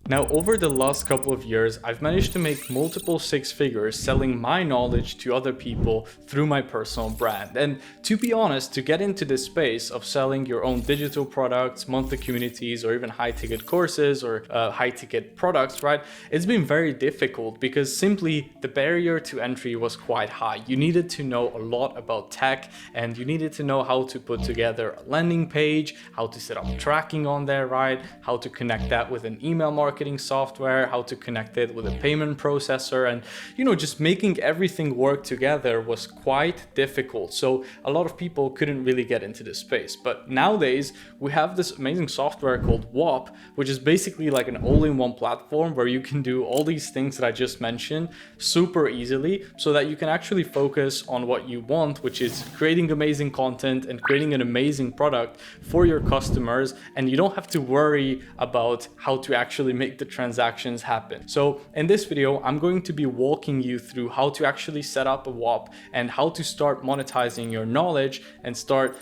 Now, over the last couple of years, I've managed to make multiple six figures selling my knowledge to other people through my personal brand. And to be honest, to get into this space of selling your own digital products, monthly communities, or even high ticket courses or high ticket products, right? It's been very difficult because simply the barrier to entry was quite high. You needed to know a lot about tech, and you needed to know how to put together a landing page, how to set up tracking on there, right? How to connect that with an email marketing software, how to connect it with a payment processor, and just making everything work together was quite difficult. So a lot of people couldn't really get into this space. But nowadays we have this amazing software called Whop, which is basically like an all-in-one platform where you can do all these things that I just mentioned super easily, so that you can actually focus on what you want, which is creating amazing content and creating an amazing product for your customers, and you don't have to worry about how to actually make the transactions happen. So in this video, I'm going to be walking you through how to actually set up a Whop and how to start monetizing your knowledge and start,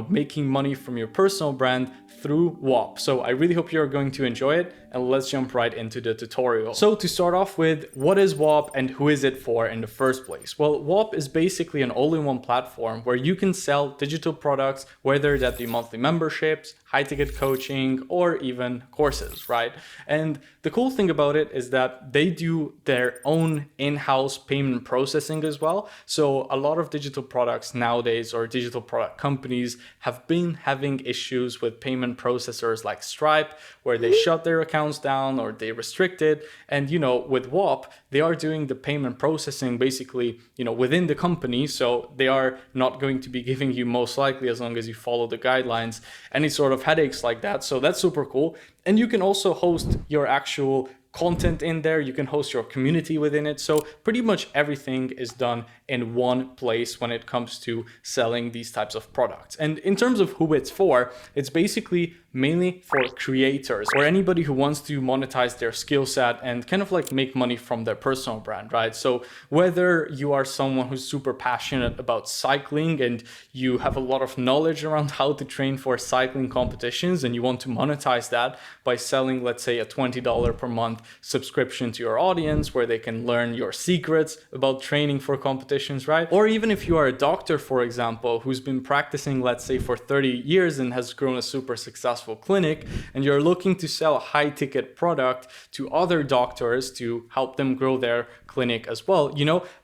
making money from your personal brand through Whop. So I really hope you're going to enjoy it, and let's jump right into the tutorial. So to start off with, what is Whop and who is it for in the first place? Well, Whop is basically an all-in-one platform where you can sell digital products, whether that be monthly memberships, high ticket coaching, or even courses, right? And the cool thing about it is that they do their own in-house payment processing as well. So a lot of digital products nowadays, or digital product companies, have been having issues with payment processors like Stripe, where they shut their accounts down or they restrict it. And with Whop, they are doing the payment processing basically within the company, so they are not going to be giving you, most likely, as long as you follow the guidelines, any sort of headaches like that. So that's super cool. And you can also host your actual content in there. You can host your community within it. So pretty much everything is done in one place when it comes to selling these types of products. And in terms of who it's for, it's basically mainly for creators or anybody who wants to monetize their skill set and kind of like make money from their personal brand, right? So whether you are someone who's super passionate about cycling and you have a lot of knowledge around how to train for cycling competitions and you want to monetize that by selling, let's say, a $20 per month subscription to your audience where they can learn your secrets about training for competitions, right? Or even if you are a doctor, for example, who's been practicing, let's say, for 30 years and has grown a super successful clinic, and you're looking to sell a high ticket product to other doctors to help them grow their clinic as well,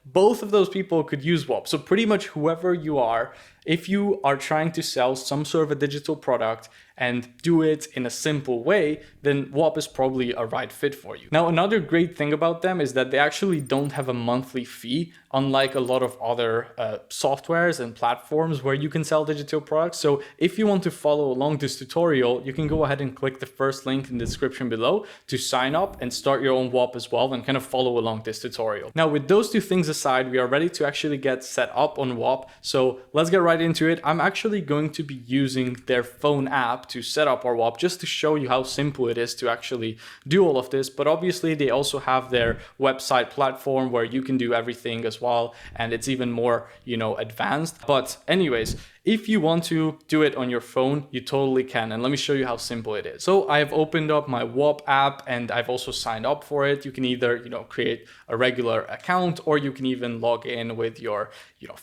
both of those people could use Whop. So pretty much whoever you are, if you are trying to sell some sort of a digital product and do it in a simple way, then Whop is probably a right fit for you. Now, another great thing about them is that they actually don't have a monthly fee, unlike a lot of other softwares and platforms where you can sell digital products. So if you want to follow along this tutorial, you can go ahead and click the first link in the description below to sign up and start your own Whop as well and kind of follow along this tutorial. Now, with those two things aside, we are ready to actually get set up on Whop. So let's get right into it. I'm actually going to be using their phone app to set up our Whop, just to show you how simple it is to actually do all of this. But obviously they also have their website platform where you can do everything as well, and it's even more advanced. But anyways, if you want to do it on your phone, you totally can. And let me show you how simple it is. So I have opened up my Whop app and I've also signed up for it. You can either, create a regular account, or you can even log in with your,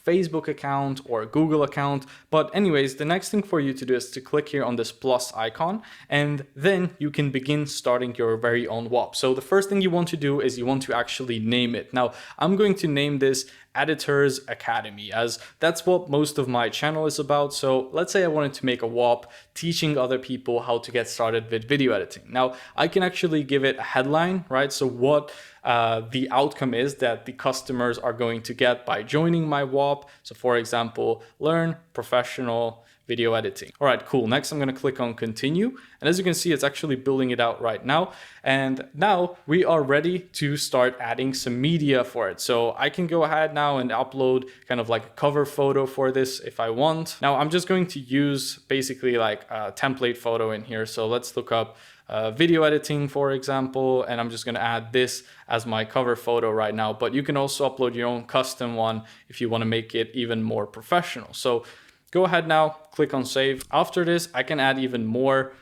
Facebook account or Google account. But anyways, the next thing for you to do is to click here on this plus icon, and then you can begin starting your very own Whop. So the first thing you want to do is you want to actually name it. Now, I'm going to name this Editors Academy, as that's what most of my channel is about. So let's say I wanted to make a Whop teaching other people how to get started with video editing. Now I can actually give it a headline, right? So what the outcome is that the customers are going to get by joining my Whop. So for example, learn professional video editing. All right, cool. Next, I'm going to click on continue. And as you can see, it's actually building it out right now. And now we are ready to start adding some media for it. So I can go ahead now and upload kind of like a cover photo for this if I want. Now I'm just going to use basically like a template photo in here. So let's look up video editing, for example, and I'm just going to add this as my cover photo right now. But you can also upload your own custom one if you want to make it even more professional. So go ahead now, click on save. After this, I can add even more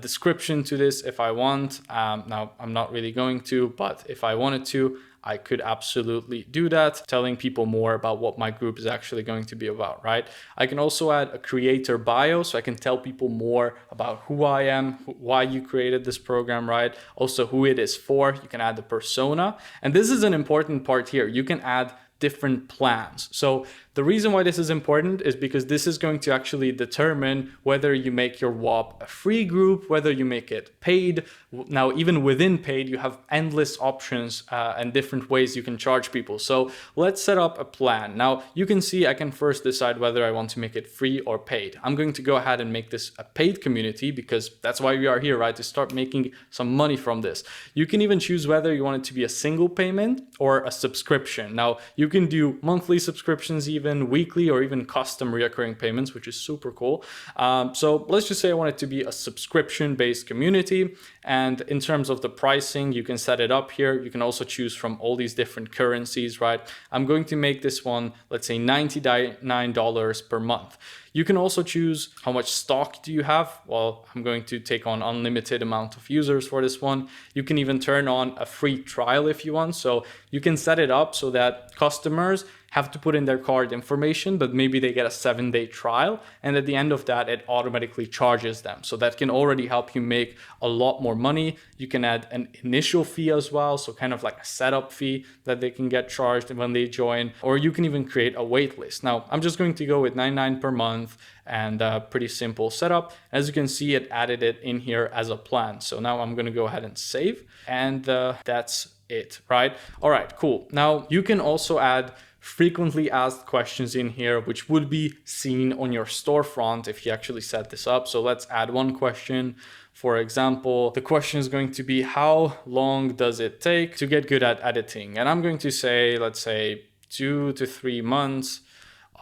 description to this if I want. Now, I'm not really going to, but if I wanted to, I could absolutely do that, telling people more about what my group is actually going to be about, right? I can also add a creator bio, so I can tell people more about who I am, why you created this program, right? Also who it is for. You can add the persona. And this is an important part here. You can add different plans. So the reason why this is important is because this is going to actually determine whether you make your WOP a free group, whether you make it paid. Now, even within paid, you have endless options and different ways you can charge people. So let's set up a plan. Now, you can see I can first decide whether I want to make it free or paid. I'm going to go ahead and make this a paid community because that's why we are here, right? To start making some money from this. You can even choose whether you want it to be a single payment or a subscription. Now, you can do monthly subscriptions, even weekly, or even custom reoccurring payments, which is super cool. So let's just say I want it to be a subscription-based community. And in terms of the pricing, you can set it up here. You can also choose from all these different currencies, right? I'm going to make this one, let's say $99 per month. You can also choose how much stock do you have. Well, I'm going to take on unlimited amount of users for this one. You can even turn on a free trial if you want. So you can set it up so that customers have to put in their card information, but maybe they get a 7-day trial. And at the end of that, it automatically charges them. So that can already help you make a lot more money. You can add an initial fee as well. So kind of like a setup fee that they can get charged when they join, or you can even create a wait list. Now, I'm just going to go with $99 per month and pretty simple setup. As you can see, it added it in here as a plan. So now I'm going to go ahead and save, and that's it, right? All right, cool. Now you can also add frequently asked questions in here, which would be seen on your storefront if you actually set this up. So let's add one question. For example, the question is going to be, how long does it take to get good at editing? And I'm going to say, let's say 2 to 3 months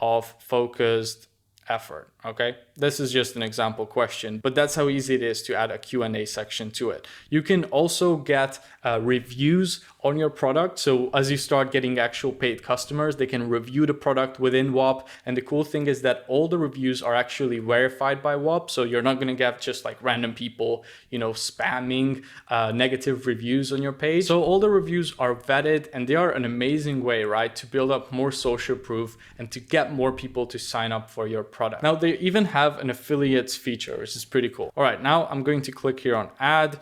of focused effort. Okay, this is just an example question, but that's how easy it is to add a Q&A section to it. You can also get reviews on your product. So as you start getting actual paid customers, they can review the product within WOP. And the cool thing is that all the reviews are actually verified by WOP. So you're not going to get just like random people, spamming negative reviews on your page. So all the reviews are vetted, and they are an amazing way, right, to build up more social proof and to get more people to sign up for your product. Now, they even have an affiliates feature, which is pretty cool. All right, now I'm going to click here on add.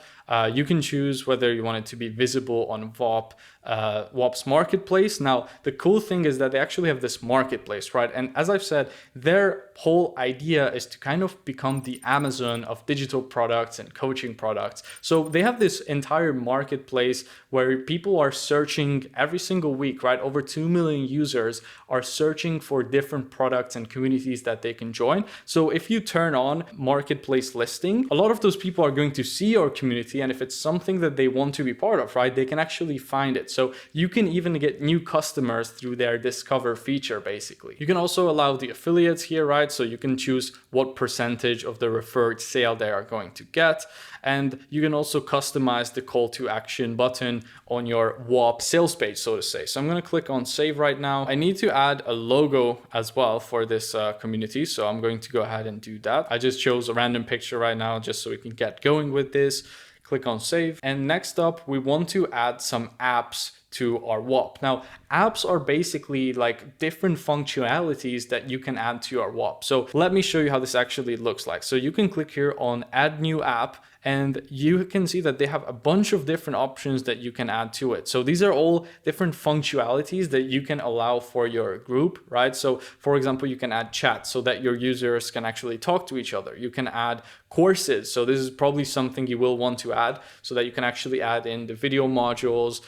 You can choose whether you want it to be visible on WOP's marketplace. Now, the cool thing is that they actually have this marketplace, right? And as I've said, their whole idea is to kind of become the Amazon of digital products and coaching products. So they have this entire marketplace where people are searching every single week, right? Over 2 million users are searching for different products and communities that they can join. So if you turn on marketplace listing, a lot of those people are going to see your community, and if it's something that they want to be part of, right, they can actually find it. So you can even get new customers through their discover feature, basically. You can also allow the affiliates here, right? So you can choose what percentage of the referred sale they are going to get. And you can also customize the call to action button on your WOP sales page, so to say. So I'm going to click on save right now. I need to add a logo as well for this community. So I'm going to go ahead and do that. I just chose a random picture right now just so we can get going with this. Click on save. And next up, we want to add some apps to our WOP. Now, apps are basically like different functionalities that you can add to your WOP. So let me show you how this actually looks like. So you can click here on add new app, and you can see that they have a bunch of different options that you can add to it. So these are all different functionalities that you can allow for your group, right? So for example, you can add chat so that your users can actually talk to each other. You can add courses. So this is probably something you will want to add so that you can actually add in the video modules,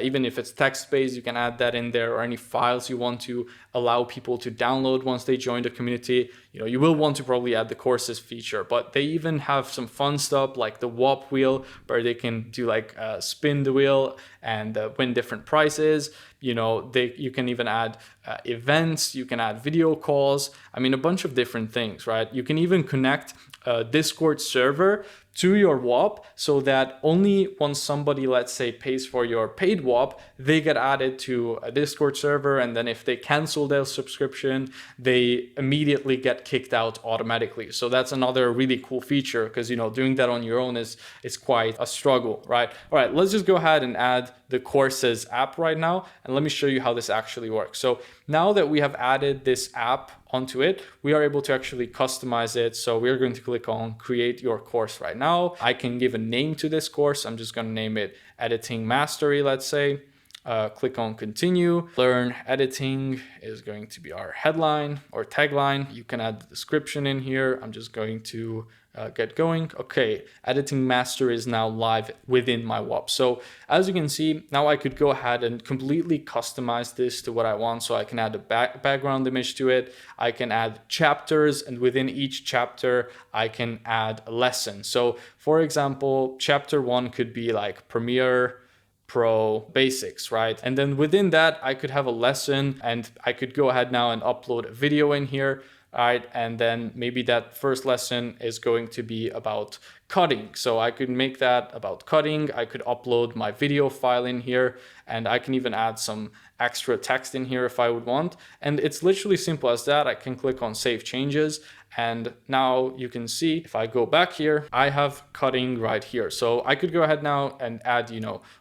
even if it's text-based, you can add that in there, or any files you want to allow people to download once they join the community. You will want to probably add the courses feature, but they even have some fun stuff like the WOP wheel, where they can do like spin the wheel and win different prizes. You can even add events, you can add video calls. I mean, a bunch of different things, right? You can even connect a Discord server to your Whop, so that only once somebody, let's say, pays for your paid Whop, they get added to a Discord server, and then if they cancel their subscription, they immediately get kicked out automatically. So that's another really cool feature, because doing that on your own is quite a struggle, right? All right, let's just go ahead and add the courses app right now, and let me show you how this actually works. So now that we have added this app onto it, we are able to actually customize it. So we're going to click on create your course right now. I can give a name to this course. I'm just going to name it Editing Mastery, let's say. Click on continue. Learn editing is going to be our headline or tagline. You can add the description in here. I'm just going to get going. Okay, editing master is now live within my Whop. So as you can see, now I could go ahead and completely customize this to what I want. So I can add a background image to it. I can add chapters, and within each chapter, I can add a lesson. So for example, chapter 1 could be like Premiere Pro basics, right? And then within that, I could have a lesson, and I could go ahead now and upload a video in here. All right, and then maybe that first lesson is going to be about cutting. So I could make that about cutting. I could upload my video file in here, and I can even add some extra text in here if I would want. And it's literally simple as that. I can click on save changes, and now you can see if I go back here, I have cutting right here. So I could go ahead now and add,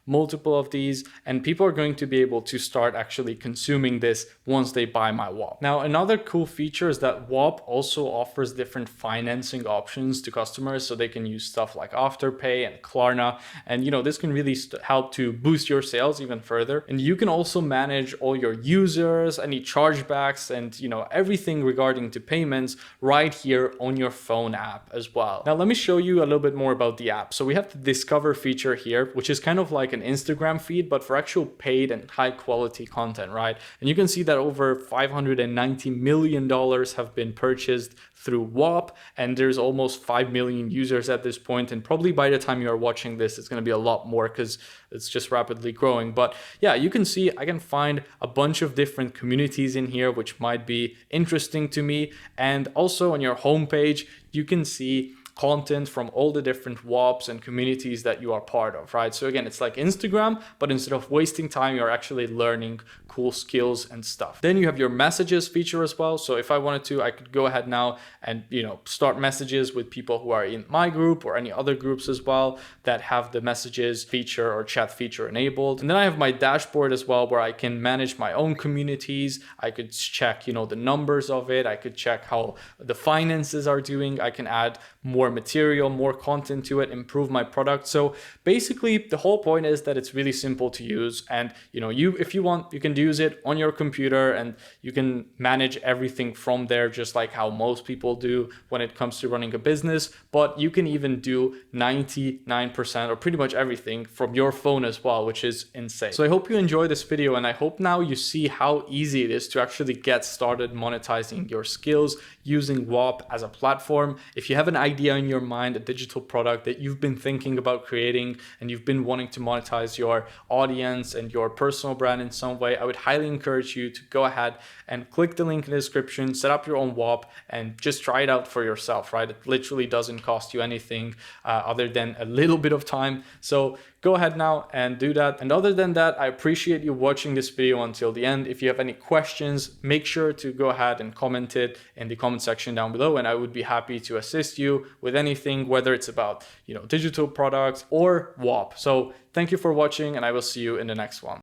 multiple of these, and people are going to be able to start actually consuming this once they buy my Whop. Now, another cool feature is that Whop also offers different financing options to customers, so they can use stuff like Afterpay and Klarna, and this can really help to boost your sales even further. And you can also manage all your users, any chargebacks, and everything regarding to payments right here on your phone app as well. Now let me show you a little bit more about the app. So we have the discover feature here, which is kind of like an Instagram feed, but for actual paid and high quality content, right? And you can see that over $590 million have been purchased through Whop, and there's almost 5 million users at this point, and probably by the time you are watching this, it's going to be a lot more because it's just rapidly growing. But yeah, you can see I can find a bunch of different communities in here which might be interesting to me, and also on your homepage you can see content from all the different Whops and communities that you are part of, right? So again, it's like Instagram, but instead of wasting time, you're actually learning cool skills and stuff. Then you have your messages feature as well. So if I wanted to, I could go ahead now and start messages with people who are in my group or any other groups as well that have the messages feature or chat feature enabled. And then I have my dashboard as well, where I can manage my own communities. I could check the numbers of it. I could check how the finances are doing. I can add more material, more content to it, improve my product. So basically the whole point is that it's really simple to use, and if you want, you can use it on your computer and you can manage everything from there, just like how most people do when it comes to running a business. But you can even do 99% or pretty much everything from your phone as well, which is insane. So I hope you enjoy this video, and I hope now you see how easy it is to actually get started monetizing your skills using Whop as a platform. If you have an idea in your mind, a digital product that you've been thinking about creating and you've been wanting to monetize your audience and your personal brand in some way, I would highly encourage you to go ahead and click the link in the description, set up your own Whop, and just try it out for yourself, right? It literally doesn't cost you anything other than a little bit of time. So go ahead now and do that. And other than that, I appreciate you watching this video until the end. If you have any questions, make sure to go ahead and comment it in the comment section down below, and I would be happy to assist you with anything, whether it's about digital products or Whop. So thank you for watching, and I will see you in the next one.